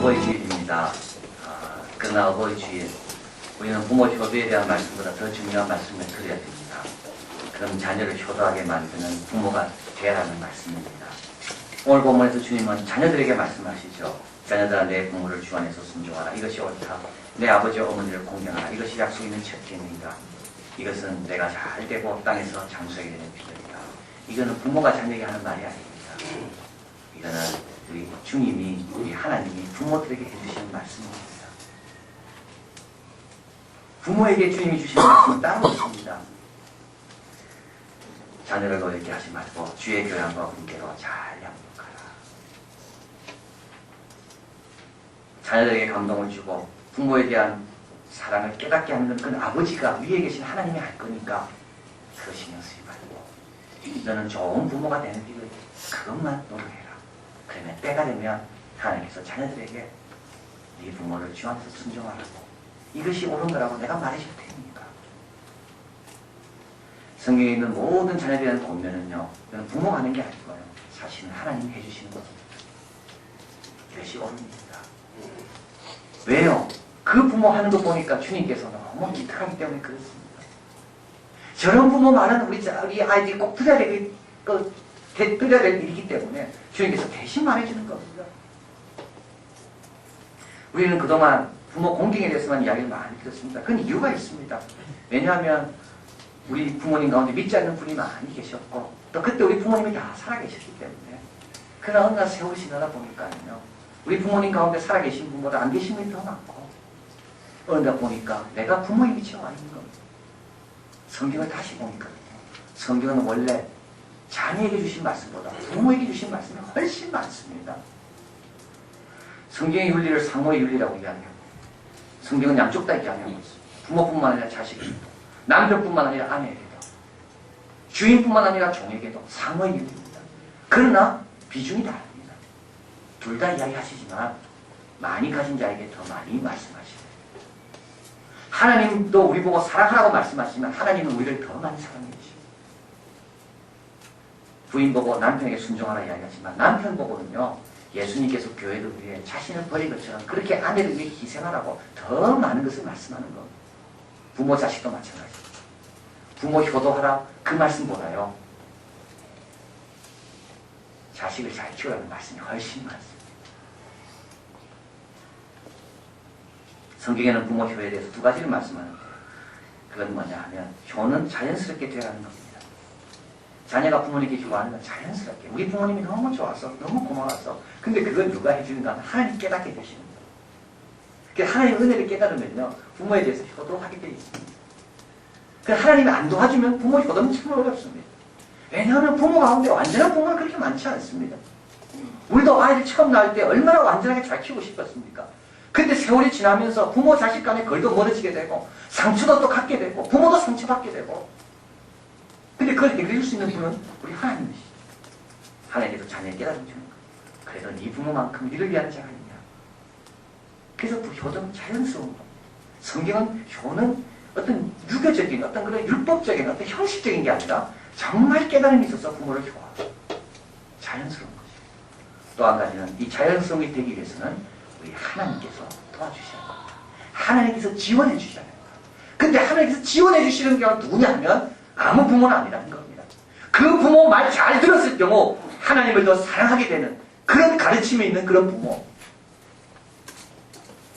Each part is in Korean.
어버이 주일입니다. 그러나 어버이 주일 우리는 부모 효도에 대한 말씀보다 더 중요한 말씀을 드려야 됩니다. 그럼 자녀를 효도하게 만드는 부모가 되라는 말씀입니다. 오늘 본문에서 주님은 자녀들에게 말씀하시죠. 자녀들아 내 부모를 주 안에서 순종하라. 이것이 옳다. 내 아버지와 어머니를 공경하라. 이것이 약속 있는 첫 계명이다. 이것은 내가 잘 되고 땅에서 장수하게 되는 비결이다. 이거는 부모가 자녀에게 하는 말이 아닙니다. 이거는 우리 주님이, 우리 하나님이 부모들에게 해주시는 말씀입니다. 부모에게 주님이 주시는 말씀은 따로 없습니다. 자녀를 노엽게 하지 말고 주의 교양과 훈계로 잘 양육하라. 자녀들에게 감동을 주고 부모에 대한 사랑을 깨닫게 하는 건 그건 아버지가 위에 계신 하나님이 할 거니까 그거 신경 쓰지 말고 너는 좋은 부모가 되는 길을 그것만 노력해라. 그러면 때가 되면 하나님께서 자녀들에게 네 부모를 주 안에서 순종하라고 이것이 옳은 거라고 내가 말해줄 테니까. 성경에 있는 모든 자녀에 대한 권면은요, 부모가 하는 게 아니고요. 사실은 하나님이 해주시는 겁니다. 이것이 옳습니다. 왜요? 그 부모 하는 거 보니까 주님께서 너무 기특하기 때문에 그렇습니다. 저런 부모 말은 우리 아이들이 꼭 들어야 될 일이기 때문에 주님께서 대신 말해주는 겁니다. 우리는 그동안 부모 공경에 대해서만 이야기를 많이 들었습니다. 그건 이유가 있습니다. 왜냐하면 우리 부모님 가운데 믿지 않는 분이 많이 계셨고 또 그때 우리 부모님이 다 살아계셨기 때문에 그러나 어느 날 세월이 지나다 보니까요 우리 부모님 가운데 살아계신 분보다 안 계신 분이 더 많고 어느 날 보니까 내가 부모의 위치에 와 있는 겁니다. 성경을 다시 보니까요 성경은 원래 자녀에게 주신 말씀보다 부모에게 주신 말씀이 훨씬 많습니다. 성경의 윤리를 상호의 윤리라고 이야기합니다. 성경은 양쪽 다 이야기하고 있습니다. 부모뿐만 아니라 자식에게도, 남편뿐만 아니라 아내에게도, 주인뿐만 아니라 종에게도 상호의 윤리입니다. 그러나 비중이 다릅니다. 둘 다 이야기하시지만 많이 가진 자에게 더 많이 말씀하시고 하나님도 우리 보고 사랑하라고 말씀하시지만 하나님은 우리를 더 많이 사랑해 주십니다. 부인 보고 남편에게 순종하라 이야기하지만 남편 보고는요 예수님께서 교회를 위해 자신을 버린 것처럼 그렇게 아내를 위해 희생하라고 더 많은 것을 말씀하는 겁니다. 부모 자식도 마찬가지입니다. 부모 효도하라 그 말씀보다요 자식을 잘 키우라는 말씀이 훨씬 많습니다. 성경에는 부모 효에 대해서 두 가지를 말씀하는데 그건 뭐냐 하면 효는 자연스럽게 되라는 겁니다. 자녀가 부모님께 좋아하는 건 자연스럽게 우리 부모님이 너무 좋아서 너무 고마워서 근데 그걸 누가 해주는가 하면 하나님 깨닫게 되시는 거예요. 그러니까 하나님의 은혜를 깨달으면요 부모에 대해서 효도하게 되어 있습니다. 그러니까 하나님이 안 도와주면 부모 효도는 참 어렵습니다. 왜냐하면 부모 가운데 완전한 부모는 그렇게 많지 않습니다. 우리도 아이를 처음 낳을 때 얼마나 완전하게 잘 키우고 싶었습니까? 근데 세월이 지나면서 부모 자식 간의 거리도 멀어지게 되고 상처도 또 갖게 되고 부모도 상처받게 되고 근데 그걸 해결할 수 있는 분은 우리 하나님이시죠. 하나님께서 자녀를 깨달아 주는 거예요. 그래서 네 부모만큼 니를 위한 자가 있냐. 그래서 그 효도는 자연스러운 겁니다. 성경은 효는 어떤 유교적인 어떤 그런 율법적인 어떤 형식적인 게 아니라 정말 깨달음이 있어서 부모를 효하고 자연스러운 거죠. 또 한 가지는 이 자연스러움이 되기 위해서는 우리 하나님께서 도와주셔야 합니다. 하나님께서 지원해 주셔야 합니다. 근데 하나님께서 지원해 주시는 게 누구냐 하면 아무 부모는 아니라는 겁니다. 그 부모 말 잘 들었을 경우 하나님을 더 사랑하게 되는 그런 가르침이 있는 그런 부모.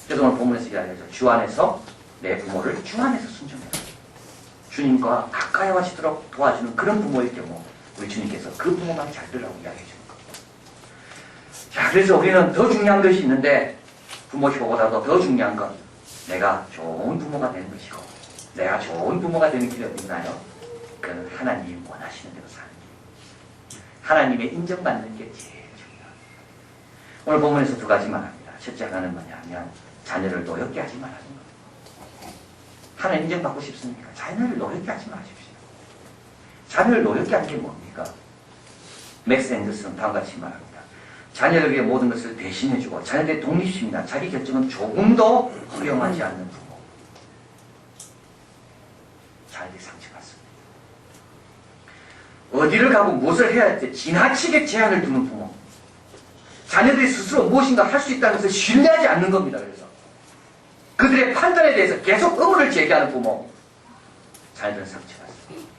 그래서 오늘 본문에서 이야기하죠. 주 안에서 내 부모를 주 안에서 순종해라. 주님과 가까이 와시도록 도와주는 그런 부모일 경우 우리 주님께서 그 부모 말 잘 들으라고 이야기해 주는 겁니다. 자, 그래서 우리는 더 중요한 것이 있는데 부모 효보다도 더 중요한 건 내가 좋은 부모가 되는 것이고 내가 좋은 부모가 되는 길이 어디 있나요? 그건 하나님이 원하시는 대로 사는 길. 하나님의 인정받는 게 제일 중요합니다. 오늘 본문에서 두 가지 말합니다. 첫째 하나는 뭐냐 하면 자녀를 노엽게 하지 말라는 겁니다. 하나님 인정받고 싶습니까? 자녀를 노엽게 하지 마십시오. 자녀를 노엽게 하는 게 뭡니까? 맥스 앤더슨은 다음과 같이 말합니다. 자녀를 위해 모든 것을 대신해주고 자녀들의 독립심이나 자기 결정은 조금도 허용하지 않는 부모. 자녀들이 상처받습니다. 어디를 가고 무엇을 해야 할지 지나치게 제한을 두는 부모. 자녀들이 스스로 무엇인가 할 수 있다는 것을 신뢰하지 않는 겁니다. 그래서 그들의 판단에 대해서 계속 의문을 제기하는 부모, 자녀들은 상처받습니다.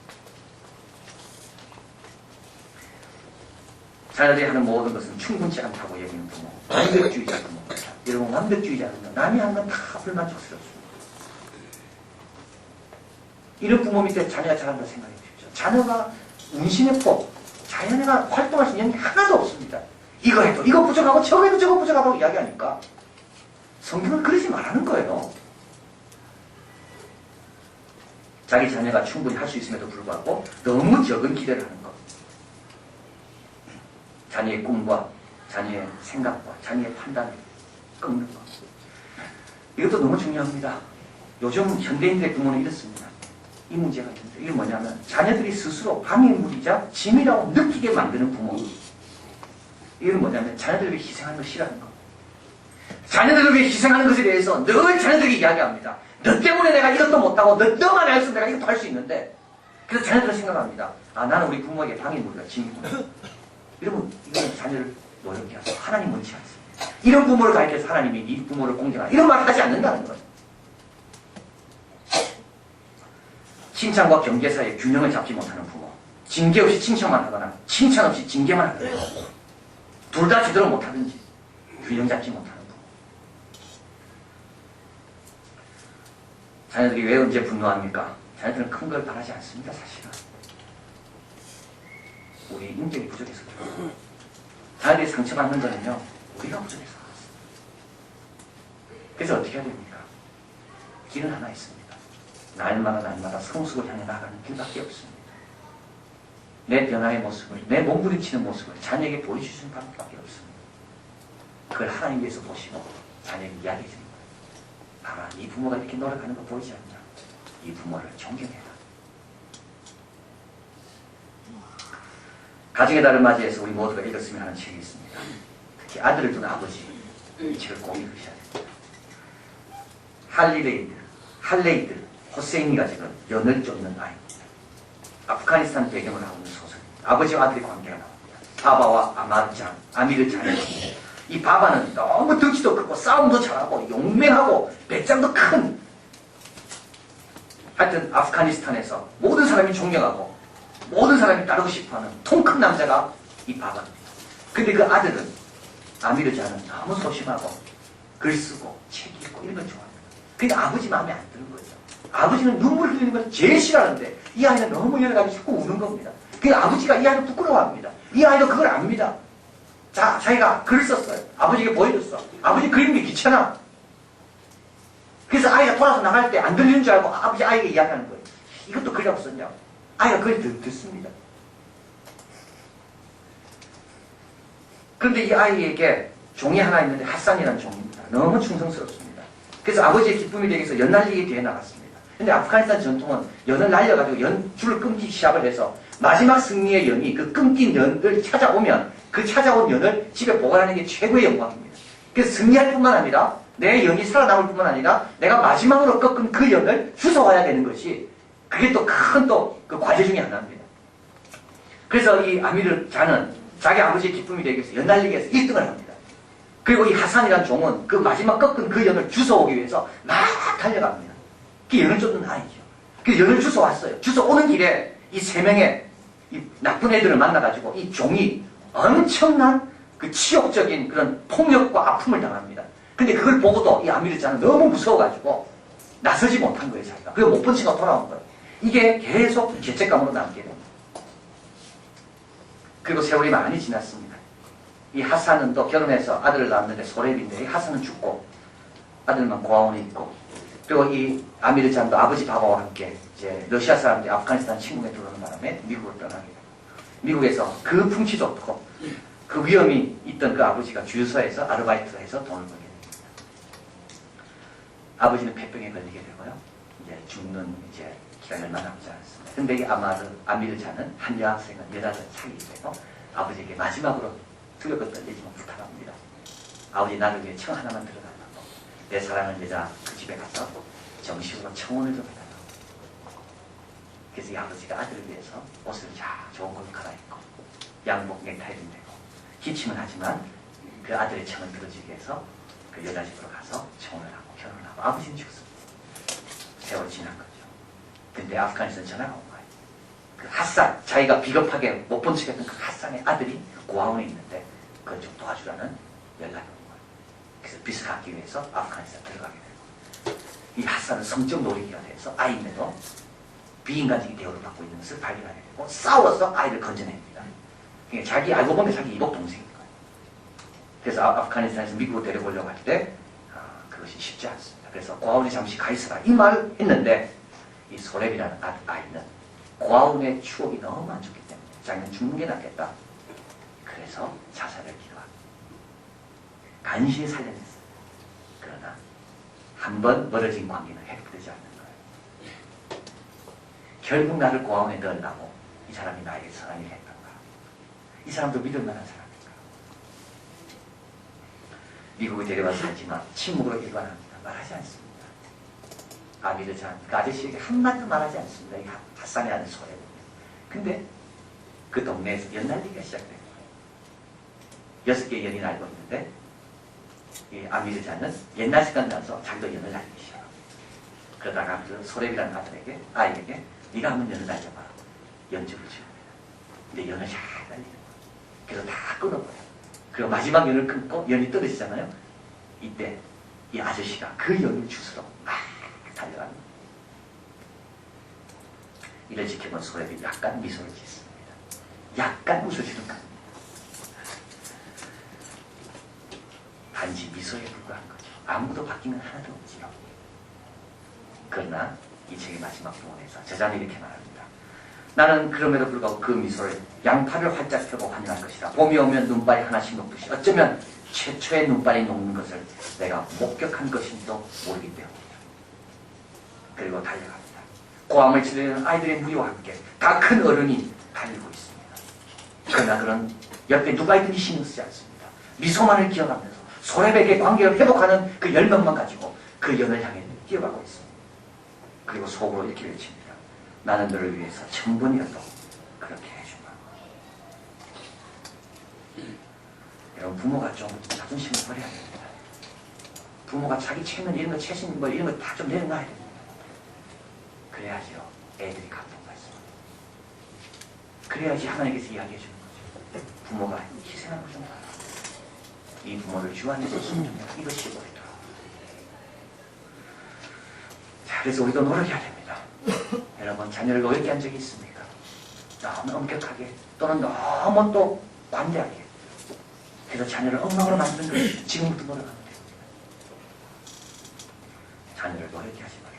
자녀들이 하는 모든 것은 충분치 않다고 여기는 부모, 완벽주의자 부모입니다. 여러분, 완벽주의자는 남이 하는 건 다 불만족스럽습니다. 이런 부모 밑에 자녀가 자란다 생각해 보십시오. 자녀가 운신의 폭, 자녀가 활동할 수 있는 게 하나도 없습니다. 이거 해도 이거 부족하고 저거 해도 저거 부족하다고 이야기하니까 성경은 그러지 말라는 거예요. 자기 자녀가 충분히 할 수 있음에도 불구하고 너무 적은 기대를 하는 것. 자녀의 꿈과 자녀의 생각과 자녀의 판단을 꺾는 것. 이것도 너무 중요합니다. 요즘 현대인들의 부모는 이렇습니다. 이 문제가 있는데 이게 뭐냐면 자녀들이 스스로 방해물이자 짐이라고 느끼게 만드는 부모. 이건 뭐냐면 자녀들을 위해 희생하는 걸 싫어하는 거. 자녀들을 위해 희생하는 것에 대해서 늘 자녀들에게 이야기합니다. 너 때문에 내가 이것도 못하고 너만 알았으면 내가 이것도 할 수 있는데, 그래서 자녀들은 생각합니다. 아, 나는 우리 부모에게 방해물이다, 짐이구나. 이러면 이건 자녀를 노력해 하죠. 하나님 원치 않습니다. 이런 부모를 가르쳐서 하나님이 이 부모를 공경하라, 이런 말을 하지 않는다는 거예요. 칭찬과 경계 사이에 균형을 잡지 못하는 부모, 징계 없이 칭찬만 하거나 칭찬 없이 징계만 하거나 둘 다 제대로 못하든지 균형 잡지 못하는 부모. 자녀들이 왜 언제 분노합니까? 자녀들은 큰 걸 바라지 않습니다. 사실은 우리 인격이 부족해서 그래요. 자녀들이 상처받는 거는요, 우리가 부족해서 그렇습니다. 그래서 어떻게 해야 됩니까? 길은 하나 있습니다. 날마다 성숙을 향해 나가는 길밖에 없습니다. 내 변화의 모습을, 내 몸부림치는 모습을 자녀에게 보여줄 수 있는 방법밖에 없습니다. 그걸 하나님께서 보시고 자녀에게 이야기해 주는 거예요. 아, 이 부모가 이렇게 노력하는 거 보이지 않냐? 이 부모를 존경해라. 가정의 달을 맞이해서 우리 모두가 읽었으면 하는 책이 있습니다. 특히 아들을 둔 아버지, 이 책을 꼭 읽으셔야 됩니다. 할레이드 호세인이가 지금 연을 쫓는 아이입니다. 아프가니스탄 배경을 하고 있는 소설입니다. 아버지와 아들의 관계가 나옵니다. 바바와 아미르잔입니다. 이 바바는 너무 덩치도 크고 싸움도 잘하고 용맹하고 배짱도 큰, 하여튼 아프가니스탄에서 모든 사람이 존경하고 모든 사람이 따르고 싶어하는 통 큰 남자가 이 바바입니다. 근데 그 아들은 아미르잔은 너무 소심하고 글 쓰고 책 읽고 이런 걸 좋아합니다. 그러니까 아버지 마음에 안 드는 거죠. 아버지는 눈물 흘리는 걸 제일 싫어하는데 이 아이는 너무 열어가지고 자꾸 우는 겁니다. 그러니까 아버지가 이 아이를 부끄러워합니다. 이 아이도 그걸 압니다. 자, 자기가 글을 썼어요. 아버지에게 보여줬어. 아버지 그리는 게 귀찮아. 그래서 아이가 돌아서 나갈 때 안 들리는 줄 알고 아버지 아이에게 이야기하는 거예요. 이것도 글이라고 썼냐고. 아이가 그걸 듣습니다. 그런데 이 아이에게 종이 하나 있는데 핫산이라는 종입니다. 너무 충성스럽습니다. 그래서 아버지의 기쁨이 되기 위해서 연 날리기 대회에 나갔습니다. 근데 아프가니스탄 전통은 연을 날려가지고 줄을 끊기 시합을 해서 마지막 승리의 연이 그 끊긴 연을 찾아오면 그 찾아온 연을 집에 보관하는 게 최고의 영광입니다. 그래서 승리할 뿐만 아니라 내 연이 살아남을 뿐만 아니라 내가 마지막으로 꺾은 그 연을 주워와야 되는 것이, 그게 또 큰 그 과제 중에 하나입니다. 그래서 이 아미르잔은 자기 아버지의 기쁨이 되기 위해서 연 날리기 위해서 1등을 합니다. 그리고 이 하산이라는 종은 그 마지막 꺾은 그 연을 주워오기 위해서 막 달려갑니다. 그게 연을 쫓는 아이죠. 그래서 연을 주워왔어요. 주워오는 길에 이 세 명의 이 나쁜 애들을 만나가지고 이 종이 엄청난 그 치욕적인 그런 폭력과 아픔을 당합니다. 근데 그걸 보고도 이 아미르잔은 너무 무서워가지고 나서지 못한 거예요, 자기가. 그리고 못 본 채가 돌아온 거예요. 이게 계속 죄책감으로 남게 됩니다. 그리고 세월이 많이 지났습니다. 이 하산은 또 결혼해서 아들을 낳았는데 소렙인데 이 하산은 죽고 아들만 고아원에 있고, 그리고 이 아미르잔도 아버지 바바와 함께 이제 러시아 사람들이 아프가니스탄 침공에 들어오는 바람에 미국을 떠나게 됩니다. 미국에서 그 풍치 좋고 그 위험이 있던 그 아버지가 주유소에서 아르바이트를 해서 돈을 벌게 됩니다. 아버지는 폐병에 걸리게 되고요. 이제 죽는 이제 기간이 얼마 남지 않았습니다. 근데 이 아미르잔은 한 여학생은 여자를 사귀게 되고 아버지에게 마지막으로 틀렸건 떨리지만 부탁합니다. 아버지, 나를 위해 청 하나만 들어달라고. 내 사랑하는 여자 그 집에 가서 정식으로 청혼을 좀 해달라고. 그래서 이 아버지가 아들을 위해서 옷을 좋은 걸 갈아입고 양복 넥타이를 메고 기침은 하지만 그 아들의 청을 들어주기 위해서 그 여자 집으로 가서 청혼을 하고 결혼을 하고 아버지는 죽었습니다. 세월이 지난 거죠. 근데 아프가니스탄 전화가 온 거예요. 그 핫산, 자기가 비겁하게 못 본 척했던 그 핫산의 아들이 고아원에 있는데 그걸 좀 도와주라는 연락이 온 거예요. 그래서 빚을 갚기 위해서 아프가니스탄 들어가게 되고, 이 핫산은 성적 놀이기가 돼서 아이인데도 비인간적인 대우를 받고 있는 것을 발견하게 되고 싸워서 아이를 건져냅니다. 그러니까 자기 알고 보면 자기 이복 동생인 거예요. 그래서 아프가니스탄에서 미국으로 데려오려고 할 때 그것이 쉽지 않습니다. 그래서 고아원에 잠시 가 있어라 이 말을 했는데 이 소렙이라는 아이는 고아원의 추억이 너무 안 좋기 때문에 자기는 죽는 게 낫겠다. 그래서 자살을 기도합니다. 간신히 살려냈어요. 그러나 한 번 멀어진 관계는 회복되지 않는 거예요. 결국 나를 고아원에 넣으려고 이 사람이 나에게 선한 일을 했던가? 이 사람도 믿을 만한 사람인가? 미국에 데려와서 하지만 침묵으로 일관합니다. 말하지 않습니다. 아미르잔, 그 아저씨에게 한마디도 말하지 않습니다. 이 핫산의 아는 소리입니다. 근데 그 동네에서 연날리기가 시작된 거예요. 6개의 연이 날고 있는데 이 아미르잔은 옛날 습관 나서 자기도 연을 날리기 시작합니다. 그러다가 그 소렙이라는 아이에게 네가 한번 연을 날려봐라. 연주를 지습니다. 근데 연을 잘 날리는 거예요. 그래서 다 끊어버려요. 그리고 마지막 연을 끊고 연이 떨어지잖아요. 이때 이 아저씨가 그 연을 주스러 막 달려갑니다. 이를 지켜본 소렙이 약간 미소를 짓습니다. 약간 웃어주는 겁니다. 단지 미소에 불과한 거죠. 아무도 바뀐 건 하나도 없지요. 그러나 이 책의 마지막 부분에서 저자는 이렇게 말합니다. 나는 그럼에도 불구하고 그 미소를 양팔을 활짝 펴고 환영할 것이다. 봄이 오면 눈발이 하나씩 녹듯이 어쩌면 최초의 눈발이 녹는 것을 내가 목격한 것인지도 모르기 때문이다. 그리고 달려갑니다. 고함을 지르는 아이들의 무리와 함께 다 큰 어른이 달리고 있습니다. 그러나 그런 옆에 누가 있든지 신경 쓰지 않습니다. 미소만을 기억하면서 소렙에게 관계를 회복하는 그 열망만 가지고 그 연을 향해 뛰어가고 있습니다. 그리고 속으로 이렇게 외칩니다. 나는 너를 위해서 1000번이라도 그렇게 해주마. 여러분, 부모가 좀 자존심을 버려야 됩니다. 부모가 자기 체면 이런 거, 최신 뭐 이런 거 다 좀 내려놔야 됩니다. 그래야지요, 애들이 감동받습니다. 그래야지 하나님께서 이야기해 주는 거죠. 부모가 희생하는 좀 봐라. 이 부모를 주 안에서 숨기면 이것이 옳다. 자, 그래서 우리도 노력해야 됩니다. 여러분, 자녀를 노엽게 한 적이 있습니까? 너무 엄격하게 또는 너무 또 관대하게 그래서 자녀를 엉망으로 만드는 것이 지금부터 노력하면 됩니다. 자녀를 노엽게 하지 마라.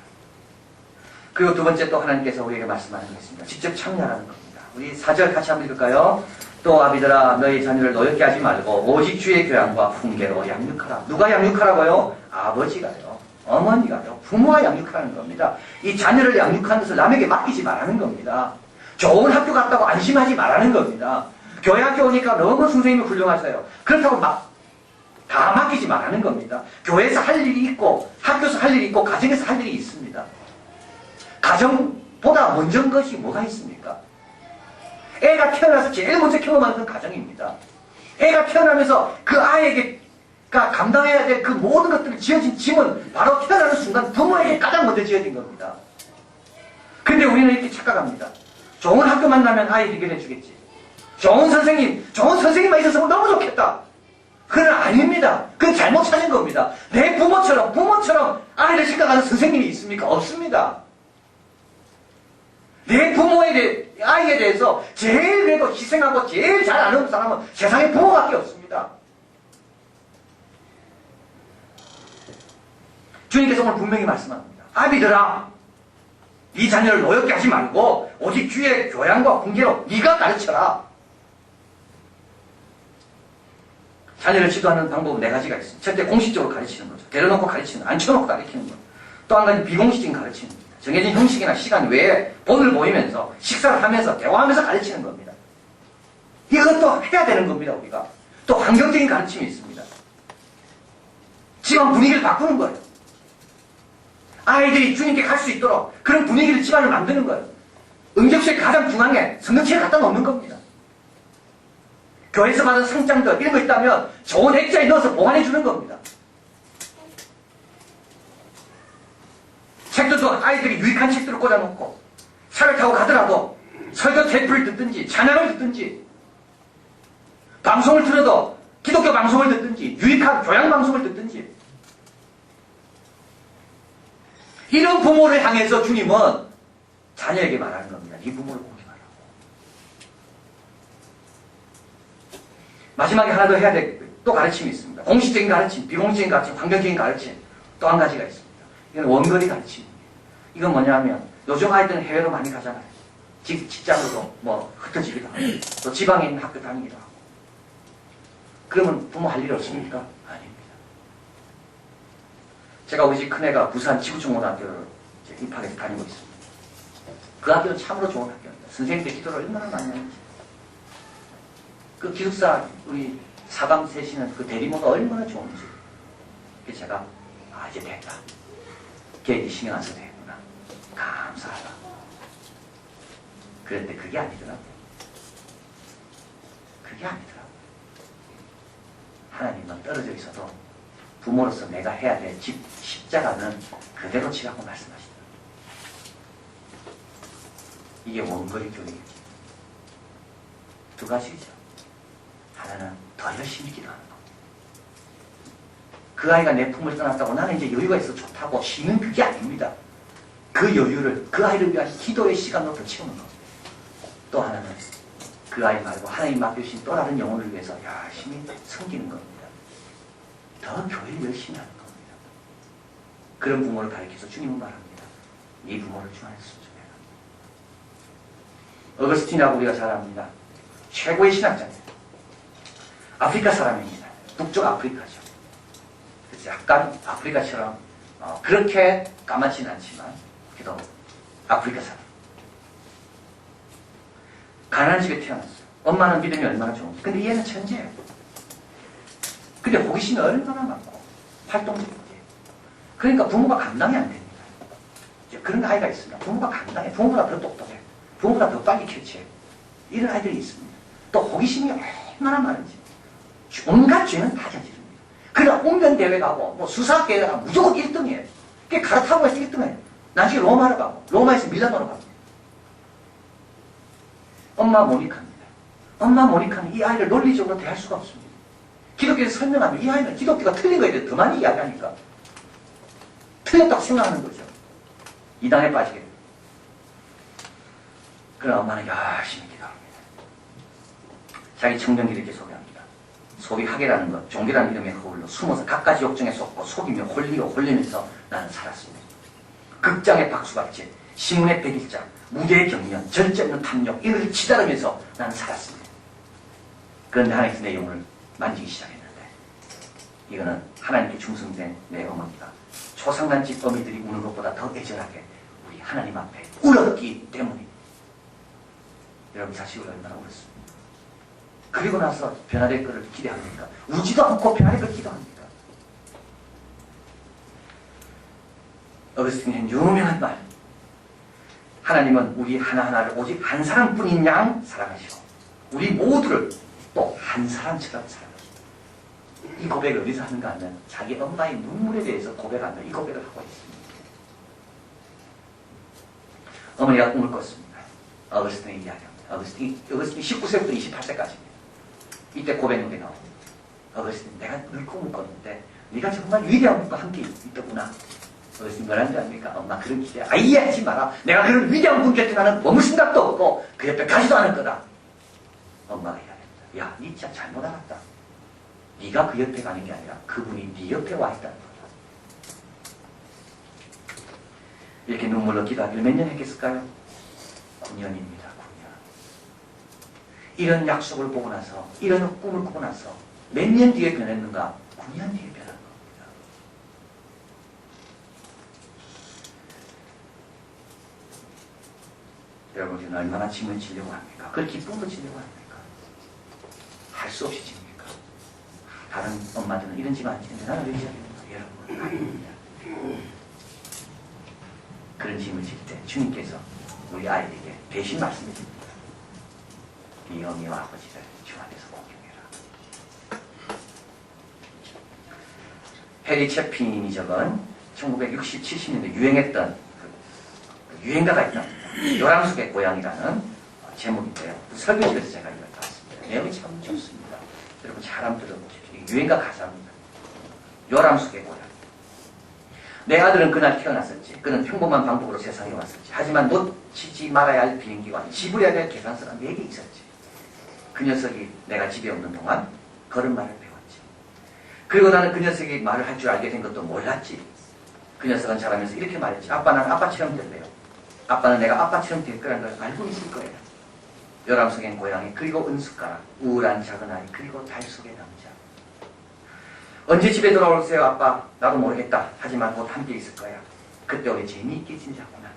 그리고 두 번째 또 하나님께서 우리에게 말씀하는 게 있습니다. 직접 참여하는 겁니다. 우리 4절 같이 한번 읽을까요? 또 아비들아 너희 자녀를 노엽게 하지 말고 오직 주의 교양과 훈계로 양육하라. 누가 양육하라고요? 아버지가요. 어머니가요. 부모가 양육하는 겁니다. 이 자녀를 양육하는 것을 남에게 맡기지 말라는 겁니다. 좋은 학교 갔다고 안심하지 말라는 겁니다. 교회 학교 오니까 너무 선생님이 훌륭하세요. 그렇다고 다 맡기지 말라는 겁니다. 교회에서 할 일이 있고 학교에서 할 일이 있고 가정에서 할 일이 있습니다. 가정보다 먼저인 것이 뭐가 있습니까? 애가 태어나서 제일 먼저 경험하는 건 가정입니다. 애가 태어나면서 그 아이에게 감당해야 될 그 모든 것들을 지어진 짐은 바로 태어나는 순간 부모에게 가장 먼저 지어진 겁니다. 근데 우리는 이렇게 착각합니다. 좋은 학교 만나면 아이 해결해 주겠지. 좋은 선생님만 있었으면 너무 좋겠다. 그건 아닙니다. 그건 잘못 찾은 겁니다. 내 부모처럼 아이를 생각하는 선생님이 있습니까? 없습니다. 내 아이에 대해서 제일 그래도 희생하고 제일 잘 아는 사람은 세상에 부모밖에 없습니다. 주님께서 오늘 분명히 말씀합니다. 아비들아, 네 자녀를 노엽게 하지 말고 오직 주의 교양과 훈계로 네가 가르쳐라. 자녀를 지도하는 방법은 4가지가 있습니다. 첫째, 공식적으로 가르치는 거죠. 데려놓고 가르치는 거, 앉혀놓고 가르치는 거. 또 한 가지 비공식적인 가르치는 겁니다. 정해진 형식이나 시간 외에 본을 보이면서 식사를 하면서 대화하면서 가르치는 겁니다. 이것도 해야 되는 겁니다. 우리가. 또 환경적인 가르침이 있습니다. 집안 분위기를 바꾸는 거예요. 아이들이 주님께 갈 수 있도록 그런 분위기를 집안을 만드는 거예요. 응접실 가장 중앙에 성경책을 갖다 놓는 겁니다. 교회에서 받은 상장들 이런 거 있다면 좋은 액자에 넣어서 보관해 주는 겁니다. 책들도 아이들이 유익한 책들을 꽂아놓고 차를 타고 가더라도 설교 테이프를 듣든지 찬양을 듣든지 방송을 들어도 기독교 방송을 듣든지 유익한 교양 방송을 듣든지 이런 부모를 향해서 주님은 자녀에게 말하는 겁니다. 이 부모를 보지 말라고. 마지막에 하나 더 해야 될 또 가르침이 있습니다. 공식적인 가르침, 비공식적인 가르침, 환경적인 가르침 또 한 가지가 있습니다. 이건 원거리 가르침입니다. 이건 뭐냐면 요즘 아이들은 해외로 많이 가잖아요. 직장으로도 뭐 흩어지기도 하고 또 지방에 있는 학교 다니기도 하고 그러면 부모 할 일이 없습니까? 아닙니다. 제가 우리 집 큰애가 부산 지구촌고등학교를 입학해서 다니고 있습니다. 그 학교는 참으로 좋은 학교입니다. 선생님들 기도를 얼마나 많이 하는지. 그 기숙사 우리 사감 세시는 그 대리모가 얼마나 좋은지. 그래서 제가 이제 됐다. 걔 신경 안 써도 되겠구나. 감사하다. 그런데 그게 아니더라고요. 그게 아니더라고요. 하나님은 떨어져 있어도 부모로서 내가 해야 될 십자가는 그대로 치라고 말씀하시더라고요. 이게 원거리 교육이지. 두 가지죠. 하나는 더 열심히 기도하는 거. 그 아이가 내 품을 떠났다고 나는 이제 여유가 있어 좋다고 쉬는 그게 아닙니다. 그 여유를 그 아이를 위한 기도의 시간으로 더 채우는 겁니다. 또 하나는 그 아이 말고 하나님 맡겨주신 또 다른 영혼을 위해서 열심히 섬기는 겁니다. 더 교회를 열심히 하는 겁니다. 그런 부모를 가르쳐서 주님은 말합니다. 이 부모를 주 안에서 존중해라. 어거스틴이라고 우리가 잘 압니다. 최고의 신학자입니다. 아프리카 사람입니다. 북쪽 아프리카죠. 그래서 약간 아프리카처럼 그렇게 까맣지는 않지만 그래도 아프리카 사람. 가난한 집에 태어났어요. 엄마는 믿음이 얼마나 좋은지. 근데 얘는 천재예요. 근데 호기심이 얼마나 많고 활동적이에요. 그러니까 부모가 감당이 안 됩니다. 그런 아이가 있습니다. 부모가 감당해. 부모보다 더 똑똑해. 부모보다 더 빨리 캐치해. 이런 아이들이 있습니다. 또 호기심이 얼마나 많은지. 온갖 죄는 다 저지릅니다. 그러나 웅변대회 가고 뭐 수사학교에 가고 무조건 1등이에요. 그게 가르타고에서 1등이에요. 나중에 로마로 가고 로마에서 밀라노로 가고. 엄마 모니카입니다. 엄마 모니카는 이 아이를 논리적으로 대할 수가 없습니다. 기독교에서 설명하면 이 아이는 기독교가 틀린 거에 대해 더 많이 이야기하니까 틀렸다고 생각하는 거죠. 이단에 빠지게 됩니다. 그러나 엄마는 열심히 기도합니다. 자기 청정기를 이렇게 소개합니다. 속이 학이라는 것, 종교라는 이름의 허울로 숨어서 갖가지 욕정에 쏟고 속이며 홀리고 홀리면서 나는 살았습니다. 극장의 박수같이 신문의 백일장, 무대의 경연, 절제 없는 탐욕 이를 치달으면서 나는 살았습니다. 그런데 하나님께서 내 영혼을 만지기 시작했는데 이거는 하나님께 충성된 내 어머니가 초상단집 어미들이 우는 것보다 더 애절하게 우리 하나님 앞에 울었기 때문에 여러분 자식을 얼마나 울었습니까? 그리고 나서 변화될 것을 기대합니까? 우지도 않고 변화될 걸 기도합니까? 어거스틴의 유명한 말. 하나님은 우리 하나하나를 오직 한 사람뿐인 양 사랑하시고 우리 모두를 또 한 사람처럼 사랑하시고 이 고백을 어디서 하는가 하면 자기 엄마의 눈물에 대해서 고백하며 이 고백을 하고 있습니다. 어머니가 꿈을 꿨습니다. 어거스틴의 이야기합니다. 어거스틴이 19세부터 28세까지입니다. 이때 고백록에 나옵니다. 어거스틴, 내가 늘 꿈을 꿨는데 네가 정말 위대한 분과 함께 있더구나. 어거스틴 뭐라는 줄 아닙니까? 엄마 그런 기대 아예 하지 마라. 내가 그런 위대한 분 곁에 나는 머물 생각도 없고 그 옆에 가지도 않을 거다. 엄마가 이야기합니다. 야, 니 진짜 잘못 알았다. 네가 그 옆에 가는 게 아니라 그분이 네 옆에 와 있다는 거다. 이렇게 눈물로 기도하기를 몇 년 했겠을까요? 9년입니다. 9년. 이런 약속을 보고 나서 이런 꿈을 꾸고 나서 몇 년 뒤에 변했는가? 9년 뒤에 변한 겁니다. 여러분 우리는 얼마나 짐을 지려고 합니까? 그걸 기쁨으로 지려고 합니까? 할 수 없이 집니까? 다른 엄마들은 이런 집 안 지는데 나는 왜 지어야 되는가? 여러분 아닙니다. 그런 짐을 질 때 주님께서 우리 아이에게 대신 말씀해 줍니다. 네 어머니와 아버지를 주 안에서 공경해라. 해리 채핀이 적은 1960, 70년대 유행했던 그 유행가가 있답니다. 요람속의 고향이라는 제목인데요. 그 설교집에서 제가 이걸 봤습니다. 내용이 참 좋습니다. 여러분 잘 한번 들어보십시오. 유행가 가사입니다. 요람속의 고향. 내 아들은 그날 태어났었지. 그는 평범한 방법으로 세상에 왔었지. 하지만 놓치지 말아야 할 비행기와 지불해야 될 계산서가 4개 있었지. 그 녀석이 내가 집에 없는 동안 걸음마를 배웠지. 그리고 나는 그 녀석이 말을 할 줄 알게 된 것도 몰랐지. 그 녀석은 자라면서 이렇게 말했지. 아빠, 난 아빠처럼 될래요. 아빠는 내가 아빠처럼 될 거라는 걸 알고 있을 거예요. 요람 속엔 고양이, 그리고 은숟가락, 우울한 작은 아이, 그리고 달 속의 남자. 언제 집에 돌아올세요, 아빠? 나도 모르겠다. 하지만 곧 함께 있을 거야. 그때 우리 재미있게 지내자꾸나.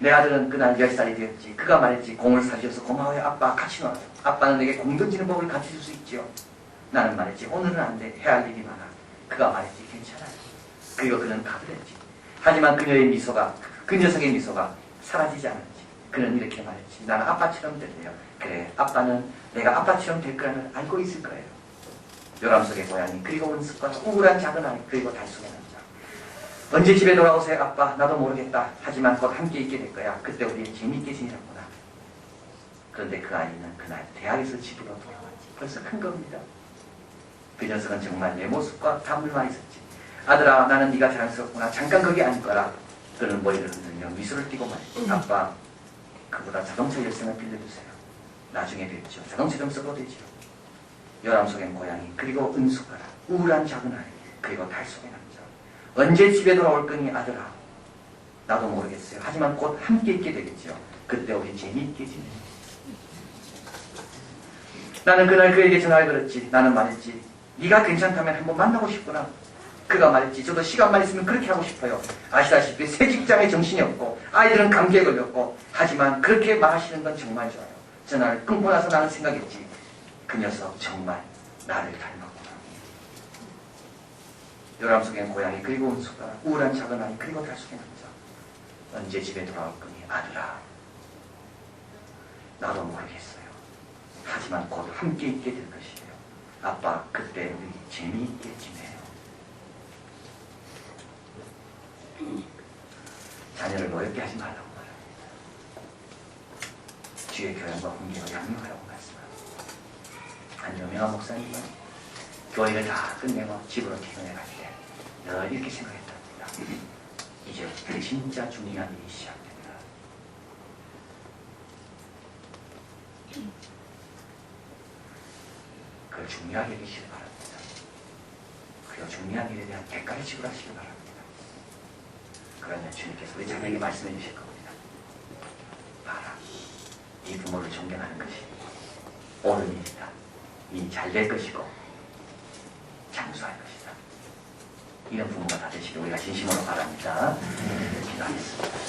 내 아들은 그날 10살이 되었지. 그가 말했지. 공을 사주셔서 고마워요, 아빠. 같이 놀아요. 아빠는 내게 공 던지는 법을 가르쳐줄 수 있지요. 나는 말했지. 오늘은 안 돼. 해야 할 일이 많아. 그가 말했지. 괜찮아요. 그리고 그는 가버렸지. 하지만 그 녀석의 미소가 사라지지 않았지. 그는 이렇게 말했지. 나는 아빠처럼 될래요. 그래, 아빠는 내가 아빠처럼 될 거라는 걸 알고 있을 거예요. 요람 속의 고양이, 그리고 은숟가락, 우울한 작은 아이, 그리고 달 속의 남자. 언제 집에 돌아오세요, 아빠? 나도 모르겠다. 하지만 곧 함께 있게 될 거야. 그때 우리 재미있게 지내자꾸나. 그런데 그 아이는 그날 대학에서 집으로 돌아왔지. 벌써 큰 겁니다. 그 녀석은 정말 내 모습과 닮을만 있었지. 아들아, 나는 네가 자랑스럽구나. 잠깐 거기 앉거라. 그는 머리를 흔들며 미소를 띠고 말했지. 아빠, 그보다 자동차 열쇠를 빌려주세요. 나중에 뵙죠. 자동차 좀 써도 되죠. 요람 속엔 고양이, 그리고 은숟가락, 우울한 작은 아이, 그리고 달 속의 남자. 언제 집에 돌아올 거니, 아들아? 나도 모르겠어요. 하지만 곧 함께 있게 되겠죠. 그때 우리 재미있게 지내. 나는 그날 그에게 전화를 걸었지. 나는 말했지. 네가 괜찮다면 한번 만나고 싶구나. 그가 말했지. 저도 시간만 있으면 그렇게 하고 싶어요. 아시다시피 새 직장에 정신이 없고 아이들은 감기에 걸렸고, 하지만 그렇게 말하시는 건 정말 좋아요. 전화를 끊고 나서 나는 생각했지. 그 녀석 정말 나를 닮았구나. 요람 속엔 고양이, 그리고 은숟가락, 우울한 작은 아이, 그리고 달 속의 남자. 언제 집에 돌아올 거니, 아들아? 나도 모르겠어요. 하지만 곧 함께 있게 될 것이에요. 아빠, 그때 우리 재미있게 지내요. 자녀를 노엽게 하지 말라고 말합니다. 주의 교양과 훈계로 양육하라고 말씀합니다. 한 유명한 목사님은 교회를 다 끝내고 집으로 퇴근해 갈 때 늘 이렇게 생각했답니다. 이제부터 진짜 중요한 일이 시작됩니다. 그걸 중요하게 여기시길 바랍니다. 그리고 중요한 일에 대한 대가를 지불하시길 바랍니다. 그러면 주님께서 우리 자녀에게 말씀해 주실 겁니다. 봐라, 이 부모를 존경하는 것이 옳은 일이다. 이 잘 될 것이고 장수할 것이다. 이런 부모가 다 되시길 우리가 진심으로 바랍니다. 기도하겠습니다.